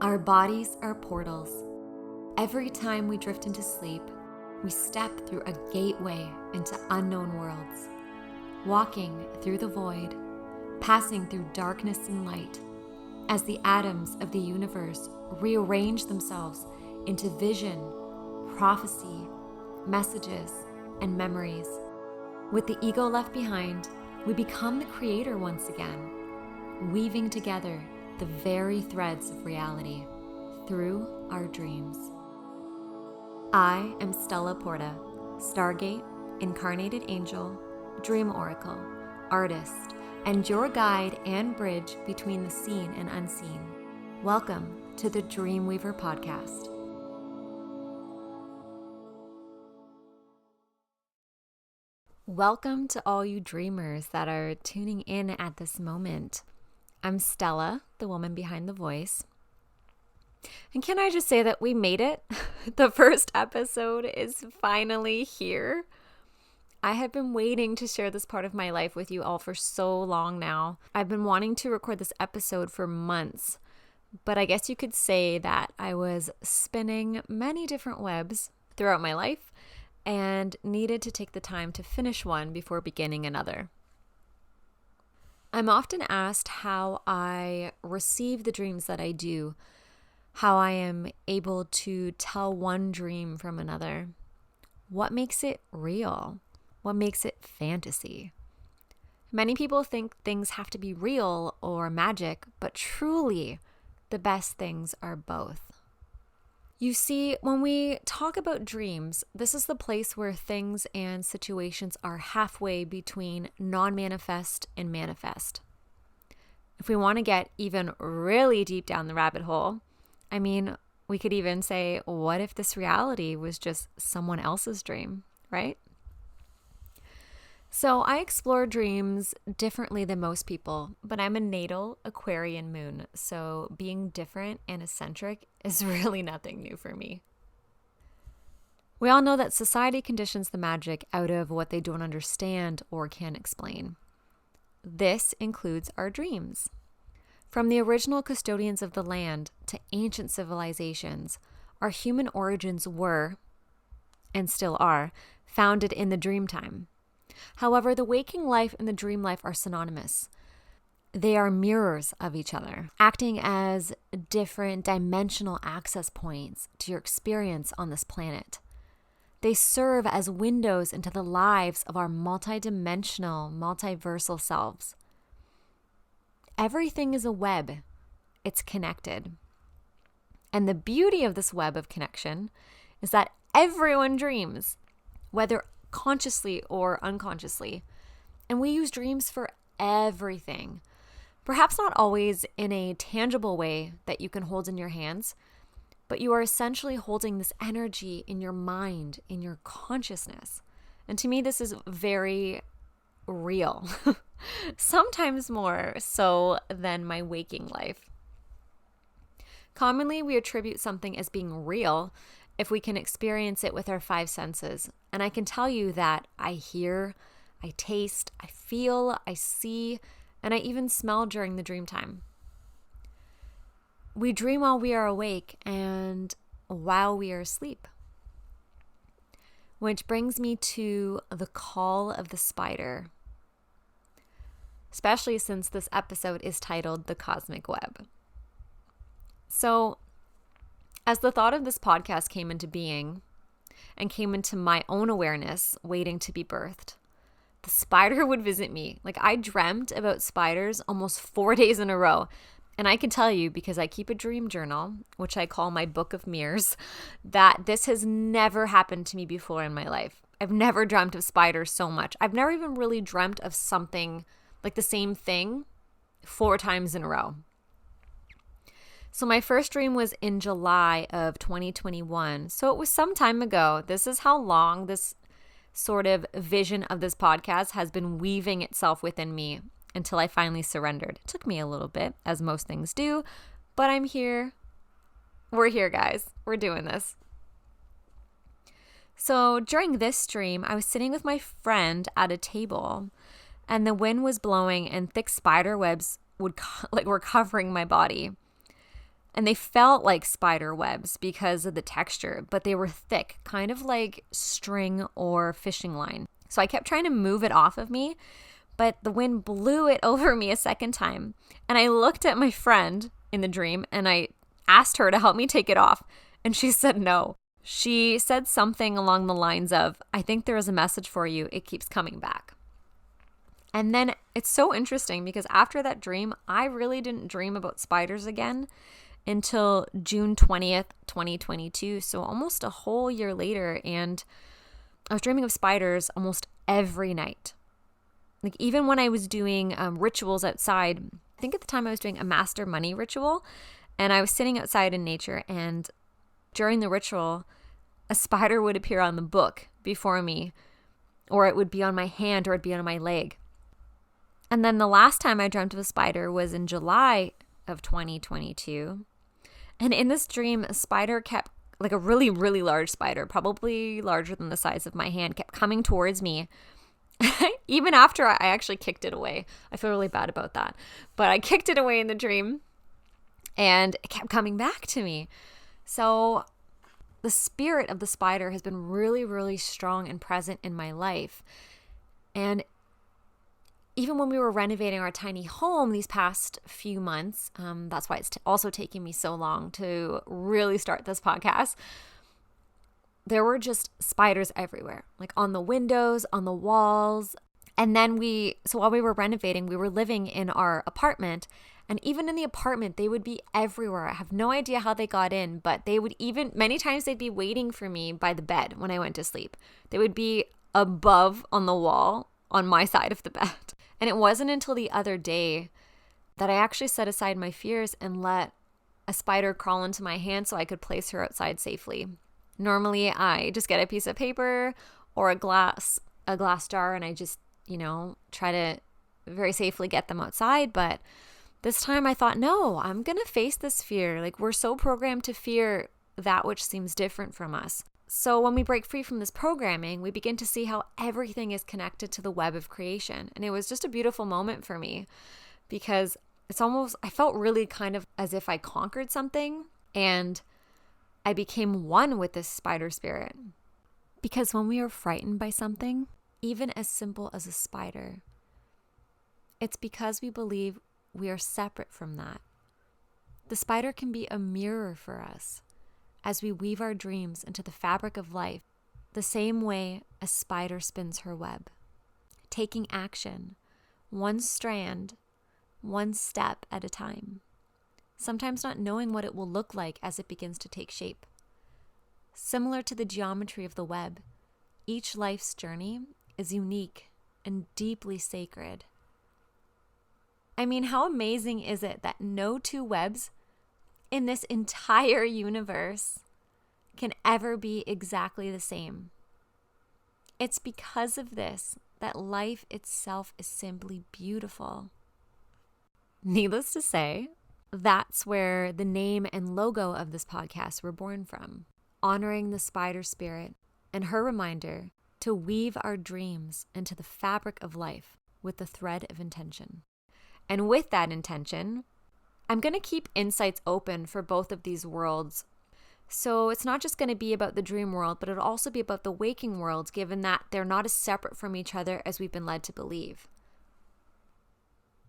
Our bodies are portals. Every time we drift into sleep, we step through a gateway into unknown worlds, walking through the void, passing through darkness and light, as the atoms of the universe rearrange themselves into vision, prophecy, messages, and memories. With the ego left behind, we become the creator once again, weaving together the very threads of reality through our dreams. I am Stella Porta, Stargate, Incarnated Angel, Dream Oracle, Artist, and your guide and bridge between the seen and unseen. Welcome to the Dreamweaver Podcast. Welcome to all you dreamers that are tuning in at this moment. I'm Stella, the woman behind the voice. And can I just say that we made it? The first episode is finally here. I have been waiting to share this part of my life with you all for so long now. I've been wanting to record this episode for months, but I guess you could say that I was spinning many different webs throughout my life and needed to take the time to finish one before beginning another. I'm often asked how I receive the dreams that I do, how I am able to tell one dream from another. What makes it real? What makes it fantasy? Many people think things have to be real or magic, but truly, the best things are both. You see, when we talk about dreams, this is the place where things and situations are halfway between non-manifest and manifest. If we want to get even really deep down the rabbit hole, we could even say, what if this reality was just someone else's dream, right? So I explore dreams differently than most people, but I'm a natal Aquarian moon, so being different and eccentric is really nothing new for me. We all know that society conditions the magic out of what they don't understand or can explain. This includes our dreams. From the original custodians of the land to ancient civilizations, our human origins were, and still are, founded in the dream time. However, the waking life and the dream life are synonymous. They are mirrors of each other, acting as different dimensional access points to your experience on this planet. They serve as windows into the lives of our multidimensional, multiversal selves. Everything is a web. It's connected. And the beauty of this web of connection is that everyone dreams, whether consciously or unconsciously. And we use dreams for everything. Perhaps not always in a tangible way that you can hold in your hands, but you are essentially holding this energy in your mind, in your consciousness. And to me, this is very real. Sometimes more so than my waking life. Commonly, we attribute something as being real if we can experience it with our five senses. And I can tell you that I hear, I taste, I feel, I see, and I even smell during the dream time. We dream while we are awake and while we are asleep. Which brings me to the call of the spider. Especially since this episode is titled The Cosmic Web. So, as the thought of this podcast came into being and came into my own awareness waiting to be birthed, the spider would visit me. I dreamt about spiders almost 4 days in a row. And I can tell you, because I keep a dream journal, which I call my book of mirrors, that this has never happened to me before in my life. I've never dreamt of spiders so much. I've never even really dreamt of something like the same thing 4 times in a row. So my first dream was in July of 2021. So it was some time ago. This is how long this sort of vision of this podcast has been weaving itself within me until I finally surrendered. It took me a little bit, as most things do, but I'm here. We're here, guys. We're doing this. So during this dream, I was sitting with my friend at a table, and the wind was blowing and thick spider webs were covering my body. And they felt like spider webs because of the texture, but they were thick, kind of like string or fishing line. So I kept trying to move it off of me, but the wind blew it over me a second time. And I looked at my friend in the dream and I asked her to help me take it off. And she said no. She said something along the lines of, I think there is a message for you. It keeps coming back. And then it's so interesting because after that dream, I really didn't dream about spiders again until June 20th, 2022. So almost a whole year later. And I was dreaming of spiders almost every night. Like even when I was doing rituals outside, I think at the time I was doing a master money ritual and I was sitting outside in nature, and during the ritual, a spider would appear on the book before me, or it would be on my hand, or it'd be on my leg. And then the last time I dreamt of a spider was in July of 2022. And in this dream, a spider kept, like a really, really large spider, probably larger than the size of my hand, kept coming towards me. Even after I actually kicked it away. I feel really bad about that. But I kicked it away in the dream and it kept coming back to me. So the spirit of the spider has been really, really strong and present in my life. And even when we were renovating our tiny home these past few months, that's why it's also taking me so long to really start this podcast. There were just spiders everywhere, like on the windows, on the walls. And then so while we were renovating, we were living in our apartment. And even in the apartment, they would be everywhere. I have no idea how they got in, but they would many times they'd be waiting for me by the bed when I went to sleep. They would be above on the wall on my side of the bed. And it wasn't until the other day that I actually set aside my fears and let a spider crawl into my hand so I could place her outside safely. Normally, I just get a piece of paper or a glass jar, and I just, try to very safely get them outside. But this time I thought, no, I'm going to face this fear. Like, we're so programmed to fear that which seems different from us. So when we break free from this programming, we begin to see how everything is connected to the web of creation. And it was just a beautiful moment for me because I felt really kind of as if I conquered something and I became one with this spider spirit. Because when we are frightened by something, even as simple as a spider, it's because we believe we are separate from that. The spider can be a mirror for us as we weave our dreams into the fabric of life, the same way a spider spins her web, taking action, one strand, one step at a time, sometimes not knowing what it will look like as it begins to take shape. Similar to the geometry of the web, each life's journey is unique and deeply sacred. I mean, how amazing is it that no two webs in this entire universe can ever be exactly the same? It's because of this that life itself is simply beautiful. Needless to say, that's where the name and logo of this podcast were born from, honoring the spider spirit and her reminder to weave our dreams into the fabric of life with the thread of intention. And with that intention, I'm going to keep insights open for both of these worlds. So it's not just going to be about the dream world, but it'll also be about the waking world, given that they're not as separate from each other as we've been led to believe.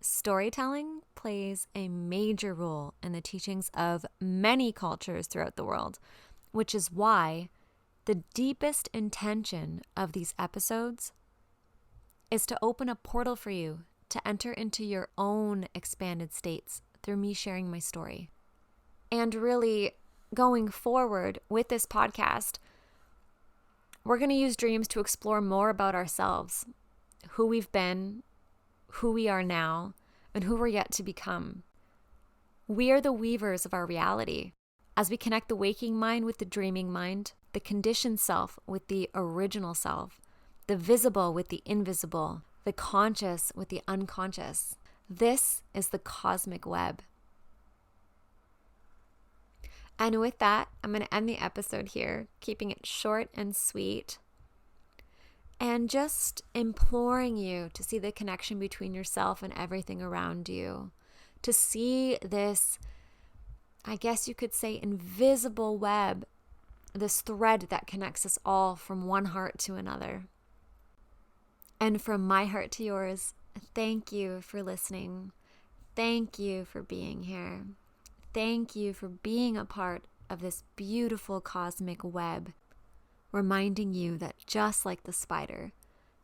Storytelling plays a major role in the teachings of many cultures throughout the world, which is why the deepest intention of these episodes is to open a portal for you to enter into your own expanded states through me sharing my story. And really, going forward with this podcast, we're going to use dreams to explore more about ourselves, who we've been, who we are now, and who we're yet to become. We are the weavers of our reality. As we connect the waking mind with the dreaming mind, the conditioned self with the original self, the visible with the invisible, the conscious with the unconscious. This is the cosmic web. And with that, I'm going to end the episode here, keeping it short and sweet, and just imploring you to see the connection between yourself and everything around you, to see this I guess you could say, invisible web, this thread that connects us all from one heart to another. And from my heart to yours, thank you for listening. Thank you for being here. Thank you for being a part of this beautiful cosmic web, reminding you that just like the spider,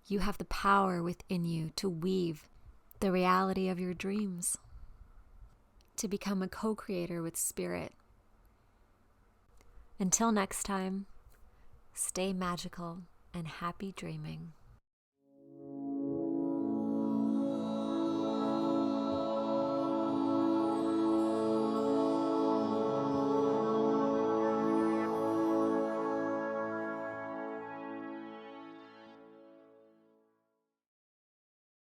you have the power within you to weave the reality of your dreams, to become a co-creator with spirit. Until next time, stay magical and happy dreaming.